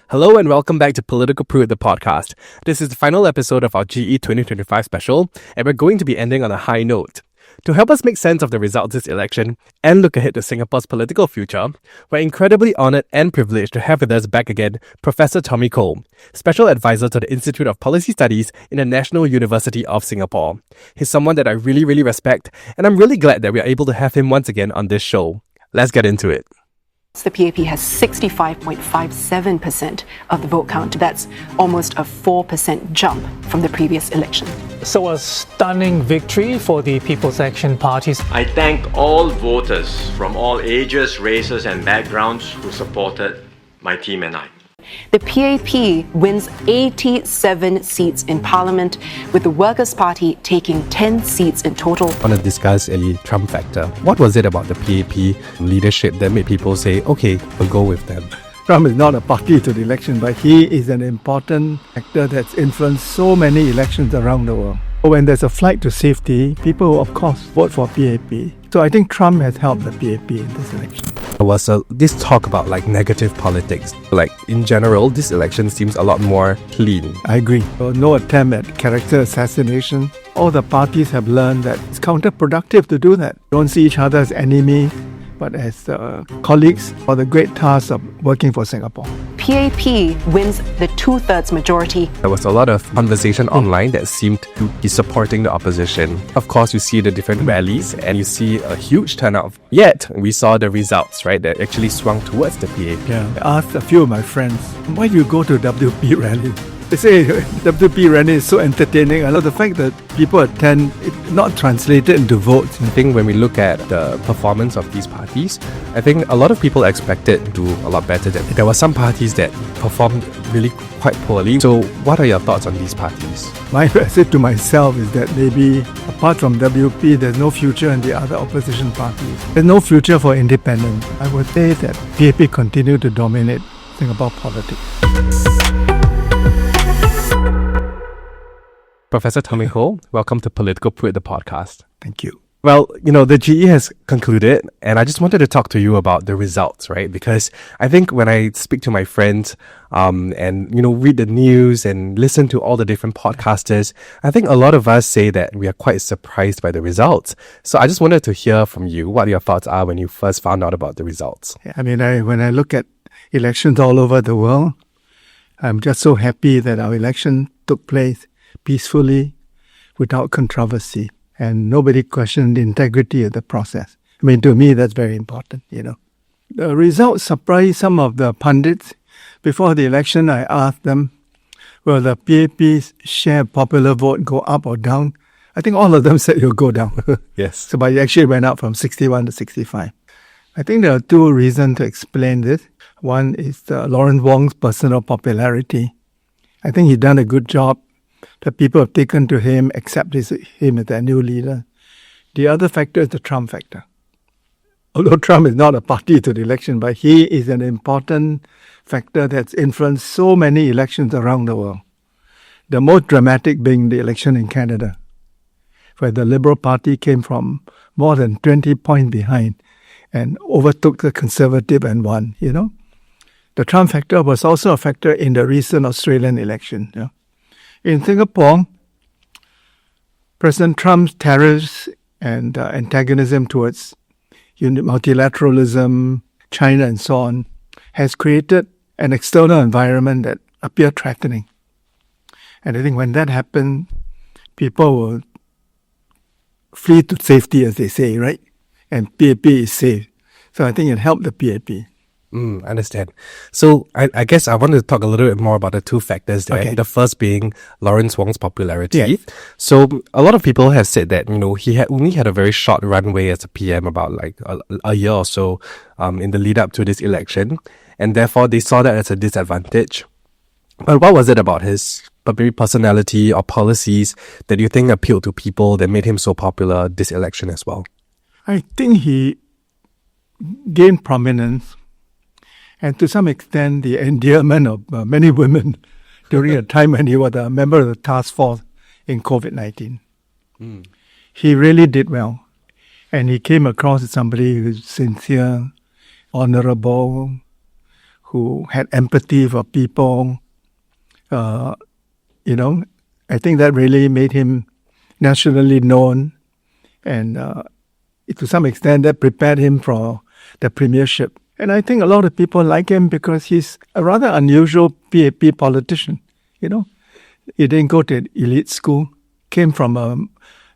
Hello and welcome back to Political Prude, the podcast. This is the final episode of our GE2025 special, and we're going to be ending on a high note. To help us make sense of the results of this election and look ahead to Singapore's political future, we're incredibly honoured and privileged to have with us back again Professor Tommy Koh, Special Advisor to the Institute of Policy Studies in the National University of Singapore. He's someone that I really respect, and I'm really glad that we're able to have him once again on this show. Let's get into it. The PAP has 65.57% of the vote count. That's almost a 4% jump from the previous election. So a stunning victory for the People's Action parties. I thank all voters from all ages, races and backgrounds who supported my team and I. The PAP wins 87 seats in Parliament, with the Workers' Party taking 10 seats in total. I want to discuss a Trump factor. What was it about the PAP leadership that made people say, okay, we'll go with them? Trump is not a party to the election, but he is an important actor that's influenced so many elections around the world. When there's a flight to safety, people, of course, vote for PAP. So I think Trump has helped the PAP in this election. There was this talk about negative politics. In general, this election seems a lot more clean. I agree. So no attempt at character assassination. All the parties have learned that it's counterproductive to do that. Don't see each other as enemies, but as colleagues for the great task of working for Singapore. PAP wins the two-thirds majority. There was a lot of conversation online that seemed to be supporting the opposition. Of course, you see the different rallies and you see a huge turnout. Yet, we saw the results, right, that actually swung towards the PAP. Yeah, I asked a few of my friends, why do you go to WP rally? They say WP rally is so entertaining. I love the fact that people attend, it's not translated into votes. I think when we look at the performance of these parties, I think a lot of people expected to do a lot better. There were some parties that performed really quite poorly. So what are your thoughts on these parties? My message to myself is that maybe apart from WP, there's no future in the other opposition parties. There's no future for independence. I would say that PAP continue to dominate Singapore politics. Professor Tommy Koh, welcome to Political Prude, the podcast. Thank you. Well, the GE has concluded, and I just wanted to talk to you about the results, right? Because I think when I speak to my friends and, read the news and listen to all the different podcasters, I think a lot of us say that we are quite surprised by the results. So I just wanted to hear from you what your thoughts are when you first found out about the results. I mean, when I look at elections all over the world, I'm just so happy that our election took place peacefully, without controversy, and nobody questioned the integrity of the process. I mean, to me, that's very important, The results surprised some of the pundits. Before the election, I asked them, will the PAP's share of popular vote go up or down? I think all of them said it will go down. Yes. So, but it actually went up from 61 to 65. I think there are two reasons to explain this. One is Lawrence Wong's personal popularity. I think he's done a good job. The people have taken to him, accepted him as their new leader. The other factor is the Trump factor. Although Trump is not a party to the election, but he is an important factor that's influenced so many elections around the world. The most dramatic being the election in Canada, where the Liberal Party came from more than 20 points behind and overtook the Conservative and won, The Trump factor was also a factor in the recent Australian election, In Singapore, President Trump's tariffs and antagonism towards multilateralism, China and so on, has created an external environment that appeared threatening. And I think when that happened, people will flee to safety, as they say, right? And PAP is safe. So I think it helped the PAP. I understand. So I guess I wanted to talk a little bit more about the two factors there. Okay. The first being Lawrence Wong's popularity. Yes. So a lot of people have said that, he had only had a very short runway as a PM, about a year or so in the lead up to this election. And therefore they saw that as a disadvantage. But what was it about his maybe personality or policies that you think appealed to people that made him so popular this election as well? I think he gained prominence and to some extent the endearment of many women during a time when he was a member of the task force in COVID-19. He really did well. And he came across as somebody who's sincere, honorable, who had empathy for people. I think that really made him nationally known, and to some extent that prepared him for the premiership. And I think a lot of people like him because he's a rather unusual PAP politician. He didn't go to elite school, came from a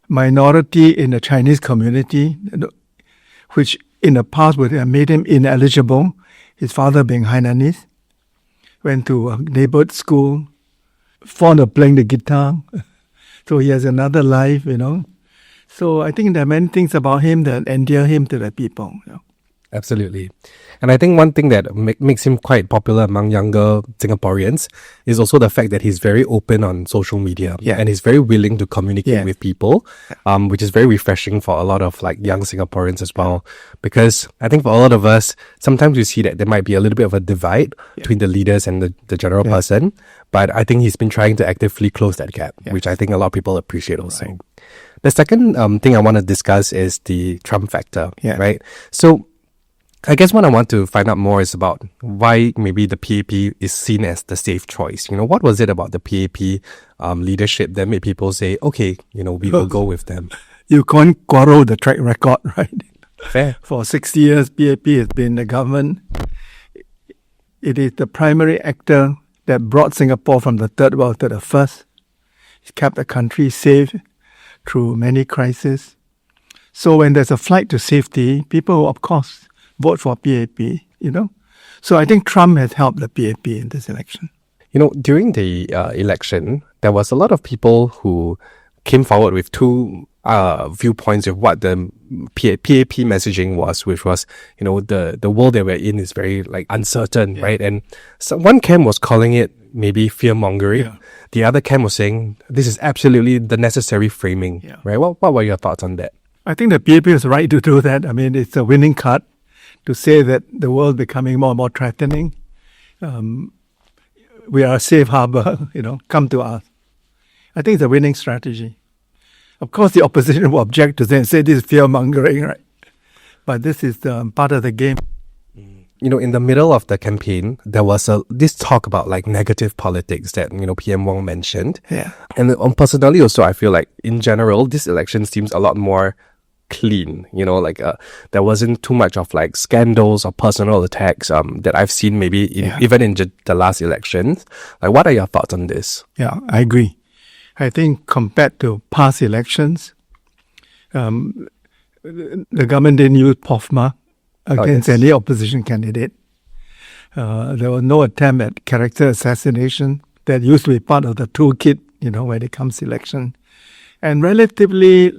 minority in the Chinese community, which in the past would have made him ineligible, his father being Hainanese. Went to a neighborhood school, fond of playing the guitar. So he has another life, So I think there are many things about him that endear him to the people. Absolutely. And I think one thing that makes him quite popular among younger Singaporeans is also the fact that he's very open on social media. Yeah. And he's very willing to communicate with people, which is very refreshing for a lot of young Singaporeans as well. Because I think for a lot of us, sometimes we see that there might be a little bit of a divide between the leaders and the general person. But I think he's been trying to actively close that gap, which I think a lot of people appreciate also. Right. The second thing I want to discuss is the Trump factor, right? So I guess what I want to find out more is about why maybe the PAP is seen as the safe choice. What was it about the PAP leadership that made people say, okay, we will go with them? You can't quarrel the track record, right? Fair. For 60 years, PAP has been the government. It is the primary actor that brought Singapore from the third world to the first. It's kept the country safe through many crises. So when there's a flight to safety, people, of course, vote for PAP, So I think Trump has helped the PAP in this election. During the election, there was a lot of people who came forward with two viewpoints of what the PAP messaging was, which was, the world that we're in is very uncertain, right? And so one camp was calling it maybe fear-mongering. Yeah. The other camp was saying this is absolutely the necessary framing, right? What were your thoughts on that? I think the PAP is right to do that. I mean, it's a winning card to say that the world becoming more and more threatening. We are a safe harbor, come to us. I think it's a winning strategy. Of course, the opposition will object to this and say this is fear-mongering, right? But this is part of the game. In the middle of the campaign, there was this talk about negative politics that, PM Wong mentioned. Yeah. And personally also, I feel like in general, this election seems a lot more clean, there wasn't too much of scandals or personal attacks that I've seen maybe even in the last elections. What are your thoughts on this? Yeah, I agree. I think compared to past elections, the government didn't use POFMA against any opposition candidate. There was no attempt at character assassination that used to be part of the toolkit, when it comes to election. And relatively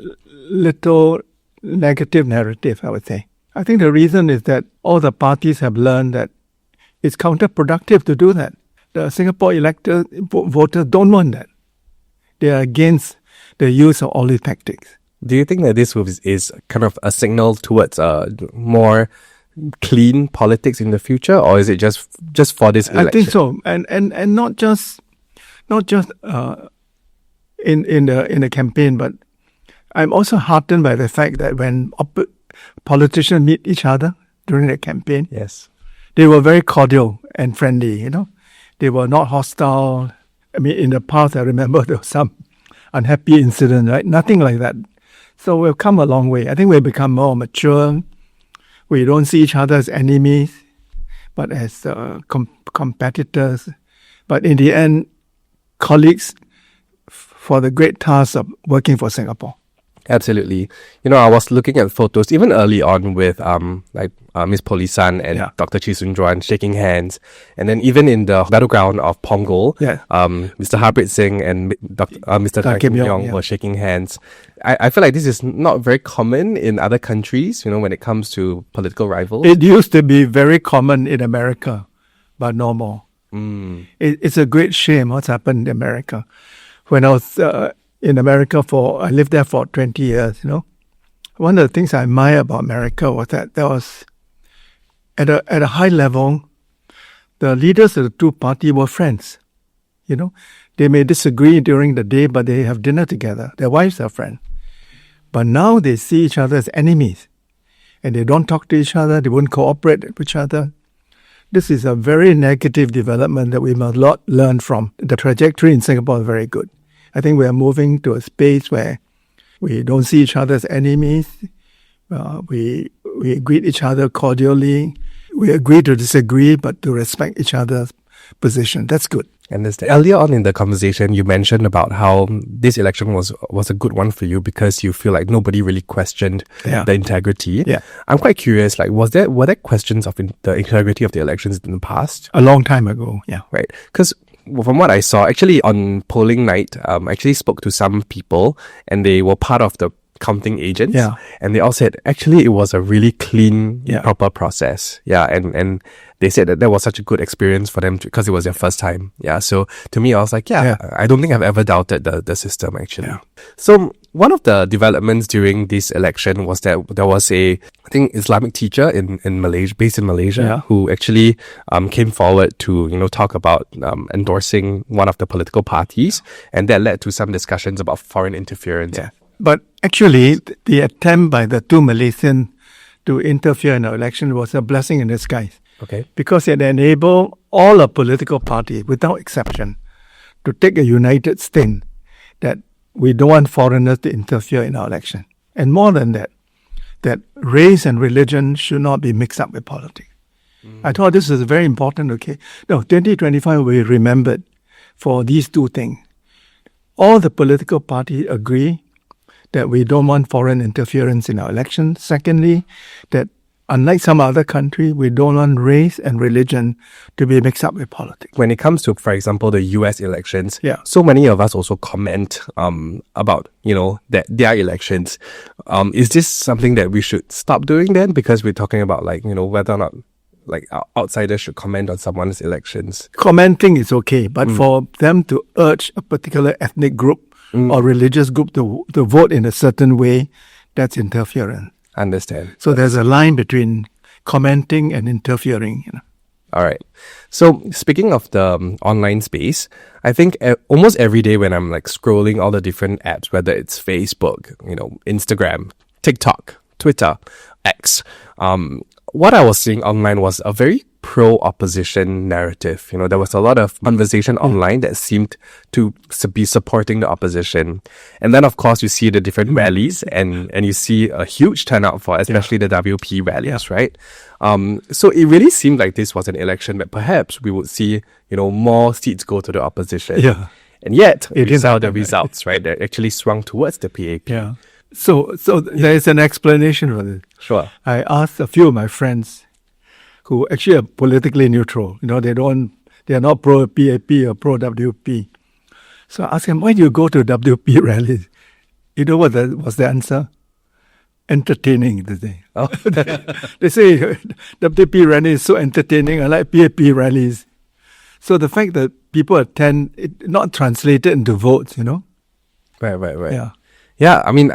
little negative narrative, I would say. I think the reason is that all the parties have learned that it's counterproductive to do that. The Singapore voters don't want that. They are against the use of all these tactics. Do you think that this is kind of a signal towards more clean politics in the future, or is it just for this election? I think so, and not just in the campaign, but I'm also heartened by the fact that when politicians meet each other during the campaign, they were very cordial and friendly, They were not hostile. I mean, in the past, I remember there was some unhappy incident, right? Nothing like that. So we've come a long way. I think we've become more mature. We don't see each other as enemies, but as competitors. But in the end, colleagues for the great task of working for Singapore. Absolutely. I was looking at photos even early on with Miss Polisan and Dr. Chee Soon Juan shaking hands. And then even in the battleground of Punggol, Mr. Harpreet Singh and Mr. Tan Kim Yong were shaking hands. I feel like this is not very common in other countries, when it comes to political rivals. It used to be very common in America, but no more. It's a great shame what's happened in America. When I was in America I lived there for 20 years, One of the things I admire about America was that there was, at a high level, the leaders of the two parties were friends, They may disagree during the day, but they have dinner together. Their wives are friends. But now they see each other as enemies. And they don't talk to each other, they won't cooperate with each other. This is a very negative development that we must learn from. The trajectory in Singapore is very good. I think we are moving to a space where we don't see each other as enemies. We greet each other cordially. We agree to disagree, but to respect each other's position. That's good. Understand. Earlier on in the conversation, you mentioned about how this election was a good one for you because you feel like nobody really questioned the integrity. Yeah. I'm quite curious, like, were there questions of the integrity of the elections in the past? A long time ago, yeah. Right. Because from what I saw, actually on polling night, I actually spoke to some people and they were part of the counting agents. Yeah. And they all said, actually, it was a really clean, proper process. Yeah. And they said that was such a good experience for them because it was their first time. Yeah. So to me, I was like, I don't think I've ever doubted the system actually. Yeah. So one of the developments during this election was that there was I think Islamic teacher in Malaysia, based in Malaysia, who actually came forward to, talk about endorsing one of the political parties. And that led to some discussions about foreign interference. Yeah. But actually, the attempt by the two Malaysians to interfere in the election was a blessing in disguise. Okay. Because it enabled all our political parties, without exception, to take a united stand that we don't want foreigners to interfere in our election. And more than that race and religion should not be mixed up with politics. I thought this was very important. Okay. No, 2025 we remembered for these two things. All the political parties agree that we don't want foreign interference in our election. Secondly, that unlike some other country, we don't want race and religion to be mixed up with politics. When it comes to, for example, the US elections, Yeah. so many of us also comment about, that their elections. Is this something that we should stop doing then? Because we're talking about whether or not outsiders should comment on someone's elections. Commenting is okay, but for them to urge a particular ethnic group or religious group to vote in a certain way, that's interference. Understand. So there's a line between commenting and interfering. All right. So speaking of the online space, I think almost every day when I'm scrolling all the different apps, whether it's Facebook, Instagram, TikTok, Twitter, X, what I was seeing online was a very pro-opposition narrative. There was a lot of conversation online that seemed to be supporting the opposition. And then, of course, you see the different rallies and you see a huge turnout for especially the WP rallies, right? So it really seemed like this was an election that perhaps we would see, more seats go to the opposition. Yeah. And yet, we saw the results, right? That actually swung towards the PAP. Yeah. So there is an explanation for this. Sure. I asked a few of my friends who actually are politically neutral. They are not pro-PAP or pro-WP. So I asked them, why do you go to WP rallies? You know what was the answer? Entertaining, they say. Oh. They say WP rally is so entertaining. I like PAP rallies. So the fact that people attend, it not translated into votes, Right. Yeah. Yeah, I mean,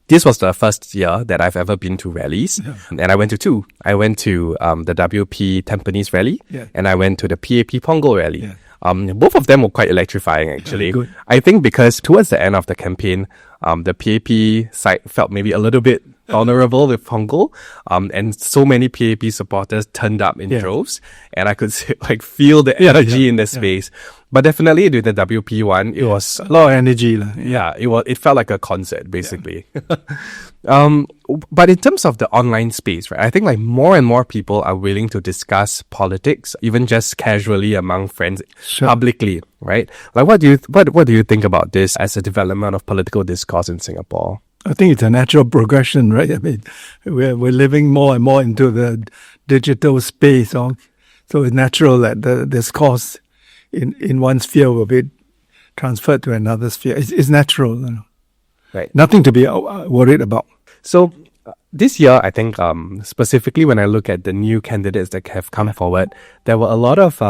this was the first year that I've ever been to rallies, and I went to two. I went to the WP Tampines rally, and I went to the PAP Punggol rally. Yeah. Both of them were quite electrifying, actually. Good. I think because towards the end of the campaign, the PAP side felt maybe a little bit vulnerable with Punggol, and so many PAP supporters turned up in droves, and I could feel the energy in the space. But definitely with the WP one, it was a lot of energy. it felt like a concert basically. But in terms of the online space, right, I think more and more people are willing to discuss politics, even just casually among friends, publicly, right? What do you think about this as a development of political discourse in Singapore? I think it's a natural progression, right? I mean, we're living more and more into the digital space, so it's natural that the discourse in one sphere will be transferred to another sphere. It's natural, Right? Nothing to be worried about. So this year, I think specifically when I look at the new candidates that have come forward, there were a lot of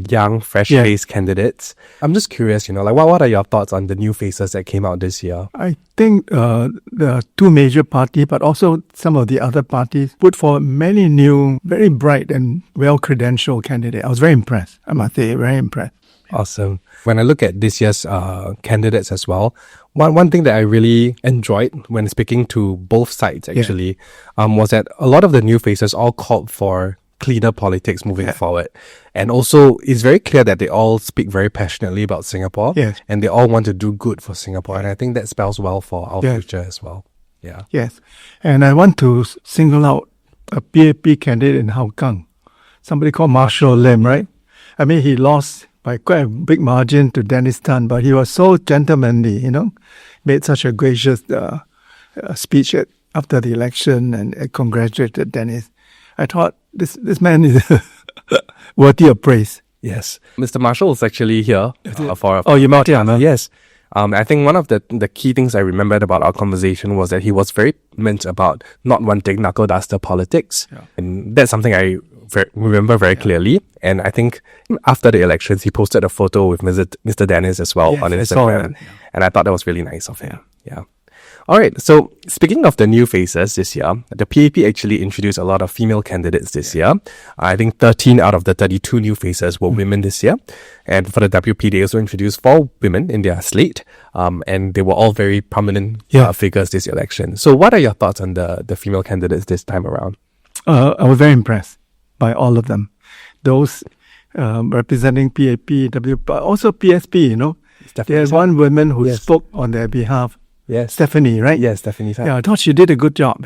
young, fresh-faced candidates. I'm just curious, what are your thoughts on the new faces that came out this year? I think the two major parties, but also some of the other parties, put forward many new, very bright and well-credentialed candidates. I was very impressed. I must say, very impressed. Awesome. When I look at this year's candidates as well, one thing that I really enjoyed when speaking to both sides actually was that a lot of the new faces all called for cleaner politics moving forward. And also, it's very clear that they all speak very passionately about Singapore. Yes. And they all want to do good for Singapore. And I think that spells well for our future as well. Yeah. Yes. And I want to single out a PAP candidate in Hougang, somebody called Marshall Lim, right? I mean, he lost by quite a big margin to Dennis Tan, but he was so gentlemanly, made such a gracious speech after the election and congratulated Dennis. I thought this man is worthy of praise. Yes. Mr. Marshall was actually here for... Oh, you met him, huh? Yes. I think one of the key things I remembered about our conversation was that he was very adamant about not wanting knuckle duster politics. Yeah. And that's something I remember very clearly. And I think after the elections, he posted a photo with Mr. Dennis as well on Instagram. And I thought that was really nice of him. Yeah. All right. So speaking of the new faces this year, the PAP actually introduced a lot of female candidates this year. I think 13 out of the 32 new faces were women this year. And for the WP, they also introduced 4 women in their slate. And they were all very prominent figures this election. So what are your thoughts on the female candidates this time around? I was very impressed by all of them. Those representing PAP, WP, also PSP, There's one woman who spoke on their behalf. Yes. Stephanie, right? Yes, Stephanie. Yeah, I thought she did a good job,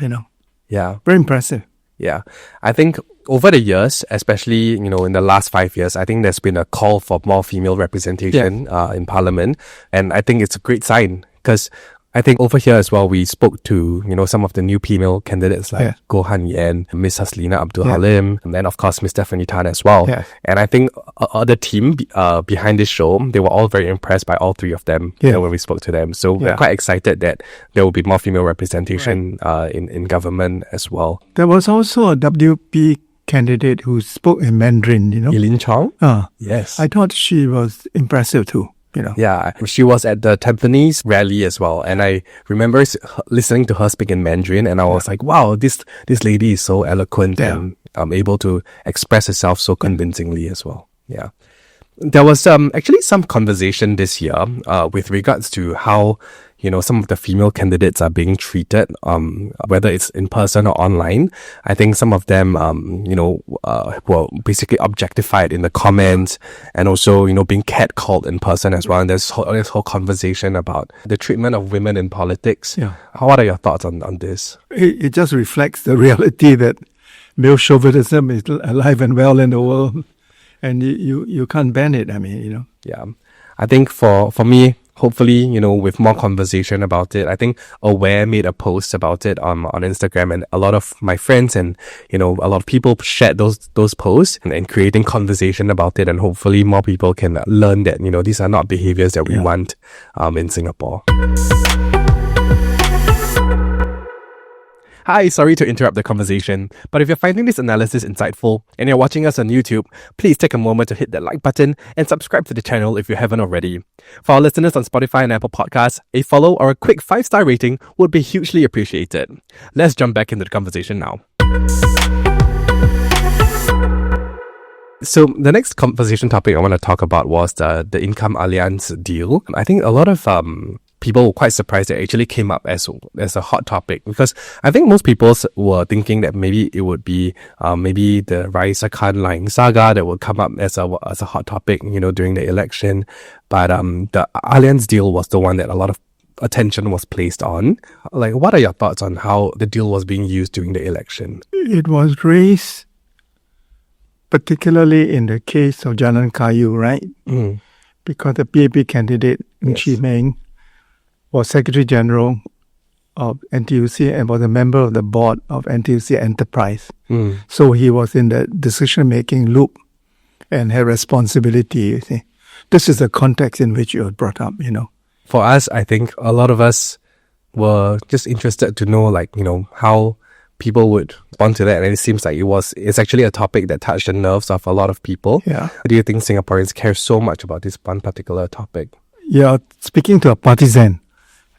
Yeah. Very impressive. Yeah. I think over the years, especially, in the last 5 years, I think there's been a call for more female representation in Parliament. And I think it's a great sign because I think over here as well, we spoke to, some of the new female candidates like Goh Han Yen, Miss Haslina Abdul Halim, and then of course Miss Stephanie Tan as well. Yeah. And I think the team behind this show, they were all very impressed by all 3 of them when we spoke to them. So we're quite excited that there will be more female representation in government as well. There was also a WP candidate who spoke in Mandarin, Eileen Chong? Yes. I thought she was impressive too. Yeah, she was at the Tampines rally as well. And I remember listening to her speak in Mandarin and I was like, wow, this lady is so eloquent and able to express herself so convincingly as well. Yeah. There was actually some conversation this year with regards to how, some of the female candidates are being treated, whether it's in person or online. I think some of them, were basically objectified in the comments and also, being catcalled in person as well. And there's this whole conversation about the treatment of women in politics. Yeah. What are your thoughts on this? It just reflects the reality that male chauvinism is alive and well in the world. And you can't ban it, Yeah. I think for me, hopefully, with more conversation about it, I think Aware made a post about it on Instagram and a lot of my friends and, a lot of people shared those posts and creating conversation about it. And hopefully more people can learn that, these are not behaviors that we want in Singapore. Hi, sorry to interrupt the conversation, but if you're finding this analysis insightful and you're watching us on YouTube, please take a moment to hit that like button and subscribe to the channel if you haven't already. For our listeners on Spotify and Apple Podcasts, a follow or a quick 5-star rating would be hugely appreciated. Let's jump back into the conversation now. So the next conversation topic I want to talk about was the Income-Allianz Deal. I think a lot of people were quite surprised that it actually came up as a hot topic because I think most people were thinking that maybe it would be maybe the Raisa Khan lying saga that would come up as a hot topic, during the election. But the Allianz deal was the one that a lot of attention was placed on. Like, what are your thoughts on how the deal was being used during the election? It was raised particularly in the case of Jalan Kayu, right? Mm. Because the PAP candidate, Chi Meng, was Secretary General of NTUC and was a member of the board of NTUC Enterprise. Mm. So he was in the decision-making loop and had responsibility, you see. This is the context in which it was brought up, For us, I think a lot of us were just interested to know, how people would respond to that. And it seems like it's actually a topic that touched the nerves of a lot of people. Yeah. Do you think Singaporeans care so much about this one particular topic? Yeah, speaking to a partisan,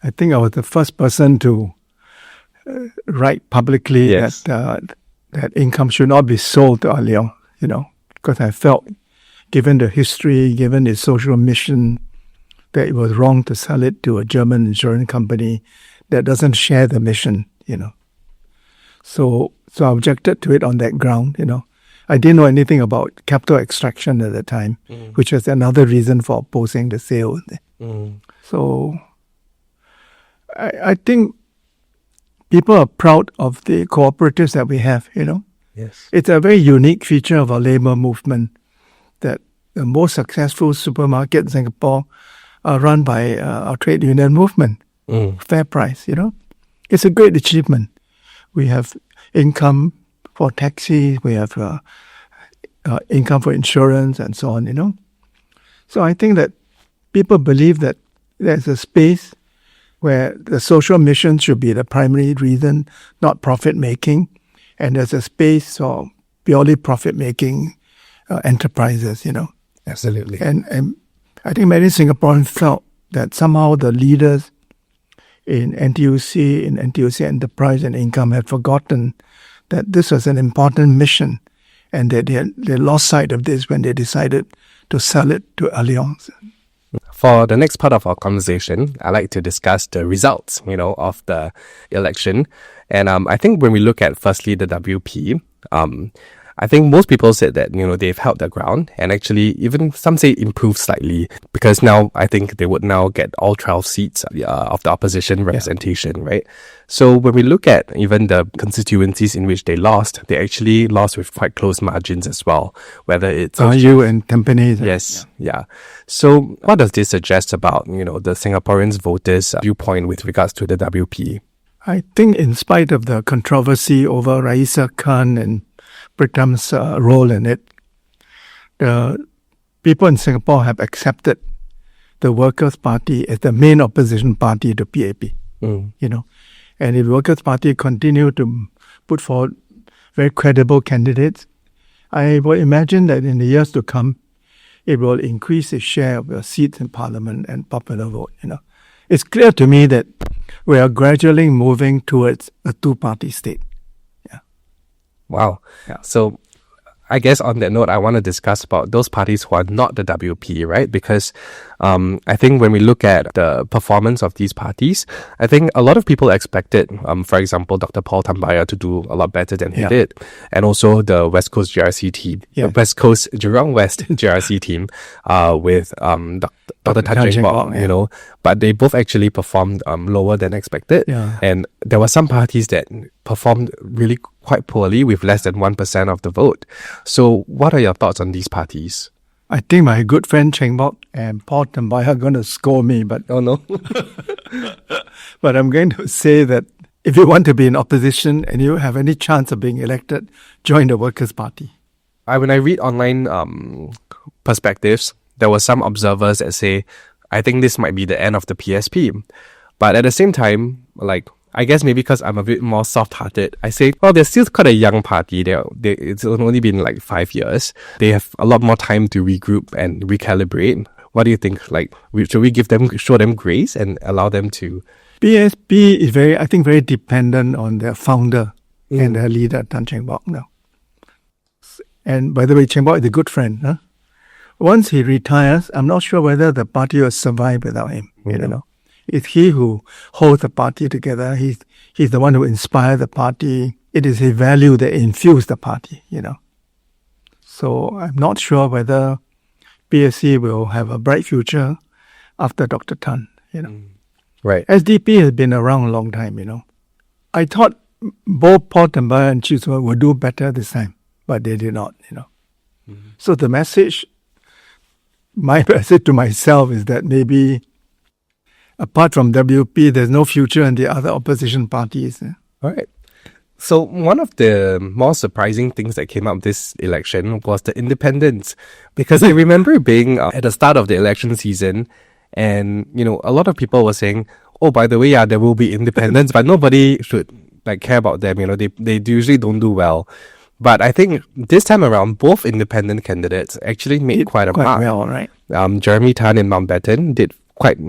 I think I was the first person to write publicly that income should not be sold to Allianz, because I felt, given the history, given its social mission, that it was wrong to sell it to a German insurance company that doesn't share the mission, So I objected to it on that ground, I didn't know anything about capital extraction at the time, which was another reason for opposing the sale. So I think people are proud of the cooperatives that we have, Yes. It's a very unique feature of our labour movement that the most successful supermarkets in Singapore are run by our trade union movement, Fair Price, It's a great achievement. We have income for taxis, we have income for insurance and so on, So I think that people believe that there's a space where the social mission should be the primary reason, not profit-making, and there's a space for purely profit-making enterprises, Absolutely. And I think many Singaporeans felt that somehow the leaders in NTUC Enterprise and Income had forgotten that this was an important mission and that they lost sight of this when they decided to sell it to Allianz. For the next part of our conversation, I'd like to discuss the results, of the election. And I think when we look at firstly the WP, I think most people said that, they've held their ground and actually even some say improved slightly because now I think they would now get all 12 seats of the opposition representation, right? So when we look at even the constituencies in which they lost, they actually lost with quite close margins as well, whether it's... you and Tampines. Yes, yeah. So what does this suggest about, the Singaporeans' voters' viewpoint with regards to the WP? I think in spite of the controversy over Raisa Khan and Pritam's role in it, the people in Singapore have accepted the Workers' Party as the main opposition party to PAP. And if the Workers' Party continue to put forward very credible candidates, I would imagine that in the years to come, it will increase its share of the seats in Parliament and popular vote. It's clear to me that we are gradually moving towards a two-party state. Wow. Yeah. So I guess on that note, I want to discuss about those parties who are not the WP, right? Because I think when we look at the performance of these parties, I think a lot of people expected, for example, Dr. Paul Tambaya to do a lot better than he did. And also the West Coast GRC team, the West Coast Jurong West GRC team with Dr. Tan Cheng Bock, but they both actually performed lower than expected. Yeah. And there were some parties that performed really quite poorly with less than 1% of the vote. So what are your thoughts on these parties? I think my good friend Cheng Bock and Paul Tambaya are going to score me, but Oh no. but I'm going to say that if you want to be in opposition and you have any chance of being elected, join the Workers' Party. When I read online perspectives, there were some observers that say, I think this might be the end of the PSP. But at the same time, I guess maybe because I'm a bit more soft-hearted, I say, well, they're still quite a young party. It's only been 5 years. They have a lot more time to regroup and recalibrate. What do you think? Should we show them grace and allow them to... PSP is very dependent on their founder and their leader, Tan Cheng Bock now. And by the way, Cheng Bock is a good friend. Huh? Once he retires, I'm not sure whether the party will survive without him. It's he who holds the party together. He's the one who inspired the party. It is his value that infused the party, So I'm not sure whether PSC will have a bright future after Dr. Tan, Right. SDP has been around a long time, I thought both Paul Tambaya and Chiswa would do better this time, but they did not, So the my message to myself is that maybe apart from WP, there's no future in the other opposition parties. All right. So one of the more surprising things that came out of this election was the independents. Because I remember being at the start of the election season and, a lot of people were saying, oh, by the way, there will be independents, but nobody should care about them. They usually don't do well. But I think this time around, both independent candidates actually made quite a mark. Well, right? Jeremy Tan in Mountbatten did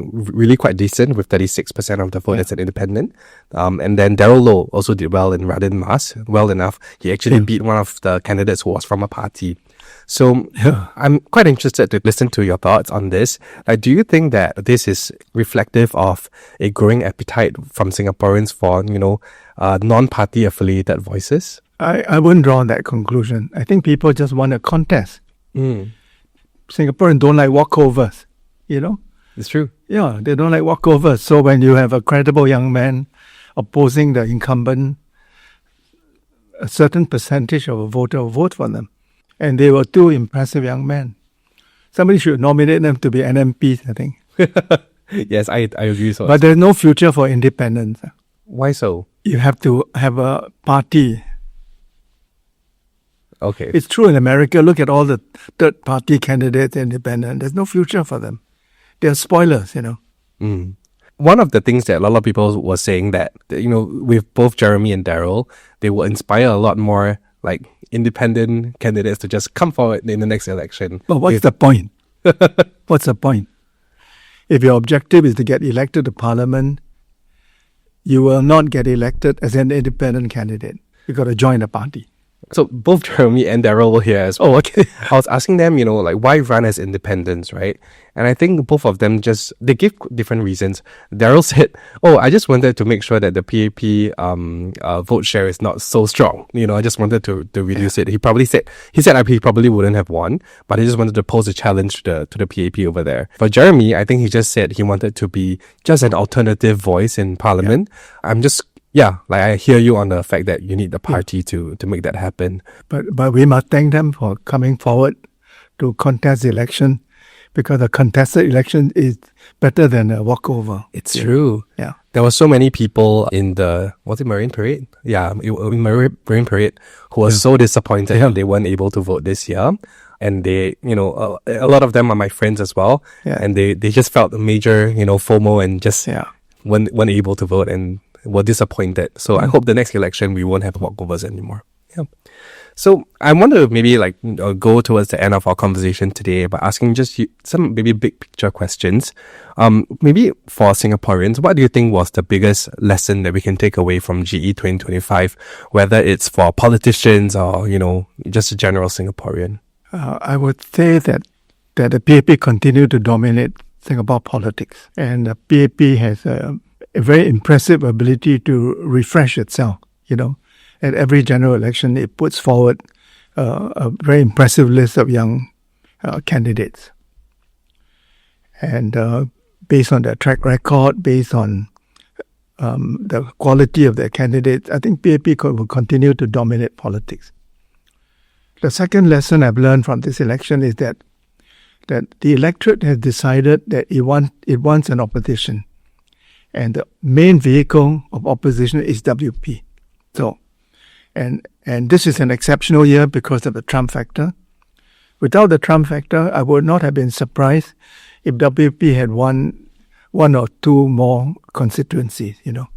really quite decent with 36% of the vote as an independent. And then Darryl Low also did well in Radin Mas, well enough. He actually beat one of the candidates who was from a party. So I'm quite interested to listen to your thoughts on this. Do you think that this is reflective of a growing appetite from Singaporeans for, non-party affiliated voices? I wouldn't draw that conclusion. I think people just want a contest. Singaporeans don't like walkovers, you know? It's true. Yeah, they don't like walkovers. So when you have a credible young man opposing the incumbent, a certain percentage of a voter will vote for them. And they were two impressive young men. Somebody should nominate them to be NMPs, I think. Yes, I agree. So, But there's no future for independence. why so? You have to have a party. Okay. It's true in America. Look at all the third-party candidates, independent. There's no future for them. They're spoilers, you know. One of the things that a lot of people were saying that, you know, with both Jeremy and Daryl, they will inspire a lot more like independent candidates to just come forward in the next election. But what's the point? What's the point? If your objective is to get elected to parliament, you will not get elected as an independent candidate. You've got to join a party. So both Jeremy and Daryl were here as well. Oh, okay. I was asking them, you know, like why run as independents, right? And I think both of them they give different reasons. Daryl said, I just wanted to make sure that the PAP vote share is not so strong. You know, I just wanted to reduce it. He said he probably wouldn't have won, but he just wanted to pose a challenge to the PAP over there. For Jeremy, I think he just said he wanted to be just an alternative voice in parliament. I hear you on the fact that you need the party to make that happen. But we must thank them for coming forward to contest the election, because a contested election is better than a walkover. It's true. Yeah. There were so many people in was it Marine Parade? Yeah, in Marine Parade who were so disappointed that they weren't able to vote this year. And they, you know, a lot of them are my friends as well. Yeah. And they just felt a major, you know, FOMO and just weren't able to vote and were disappointed. So I hope the next election we won't have walkovers anymore. Yeah. So I want to maybe go towards the end of our conversation today by asking just some maybe big picture questions. Maybe for Singaporeans, what do you think was the biggest lesson that we can take away from GE 2025, whether it's for politicians or, you know, just a general Singaporean? I would say that the PAP continue to dominate Singapore politics, and the PAP has a very impressive ability to refresh itself, you know. At every general election, it puts forward a very impressive list of young candidates. And based on their track record, based on the quality of their candidates, I think PAP will continue to dominate politics. The second lesson I've learned from this election is that the electorate has decided that it wants an opposition. And the main vehicle of opposition is WP. So, and this is an exceptional year because of the Trump factor. Without the Trump factor, I would not have been surprised if WP had won one or two more constituencies, you know.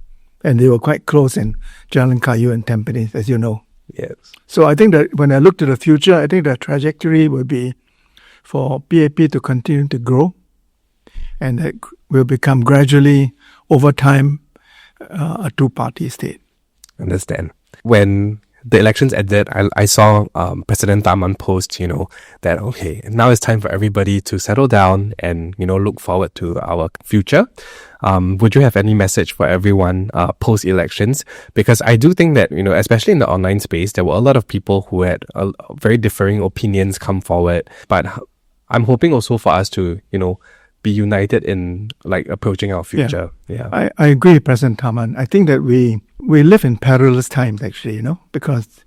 And they were quite close in Jalan Kayu and Tampines, as you know. Yes. So I think that when I look to the future, I think the trajectory will be for PAP to continue to grow, and that will become gradually, over time, a two-party state. Understand. When the elections ended, I saw President Tharman post, you know, that, okay, now it's time for everybody to settle down and, you know, look forward to our future. Would you have any message for everyone post-elections? Because I do think that, you know, especially in the online space, there were a lot of people who had very differing opinions come forward. But I'm hoping also for us to, you know, be united in approaching our future. Yeah. I agree, President Tharman. I think that we live in perilous times, actually, you know, because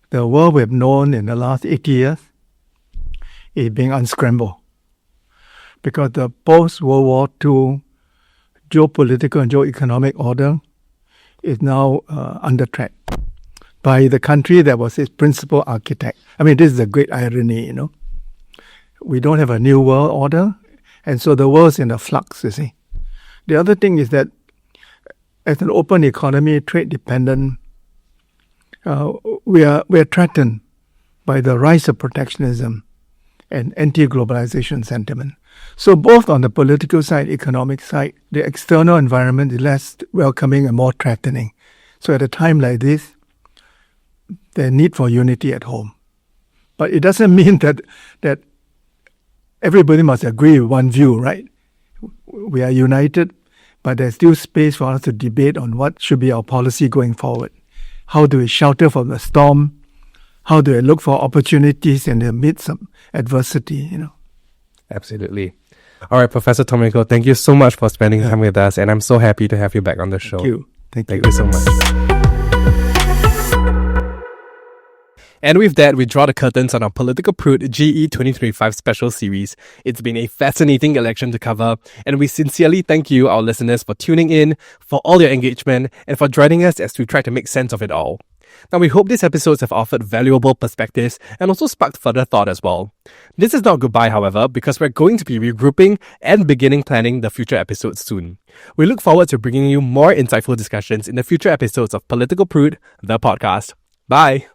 the world we've known in the last 80 years is being unscrambled. Because the post-World War II geopolitical and geoeconomic order is now under threat by the country that was its principal architect. I mean, this is a great irony, you know. We don't have a new world order, and so the world's in a flux, you see. The other thing is that as an open economy, trade-dependent, we are threatened by the rise of protectionism and anti-globalization sentiment. So both on the political side, economic side, the external environment is less welcoming and more threatening. So at a time like this, there's need for unity at home. But it doesn't mean that everybody must agree with one view, right? We are united, but there's still space for us to debate on what should be our policy going forward. How do we shelter from the storm? How do we look for opportunities in the midst of adversity, Absolutely. All right, Professor Tommy Koh, thank you so much for spending time with us, and I'm so happy to have you back on the show. Thank you so much. And with that, we draw the curtains on our Political Prude GE2025 special series. It's been a fascinating election to cover, and we sincerely thank you, our listeners, for tuning in, for all your engagement, and for joining us as we try to make sense of it all. Now, we hope these episodes have offered valuable perspectives and also sparked further thought as well. This is not goodbye, however, because we're going to be regrouping and beginning planning the future episodes soon. We look forward to bringing you more insightful discussions in the future episodes of Political Prude, the podcast. Bye!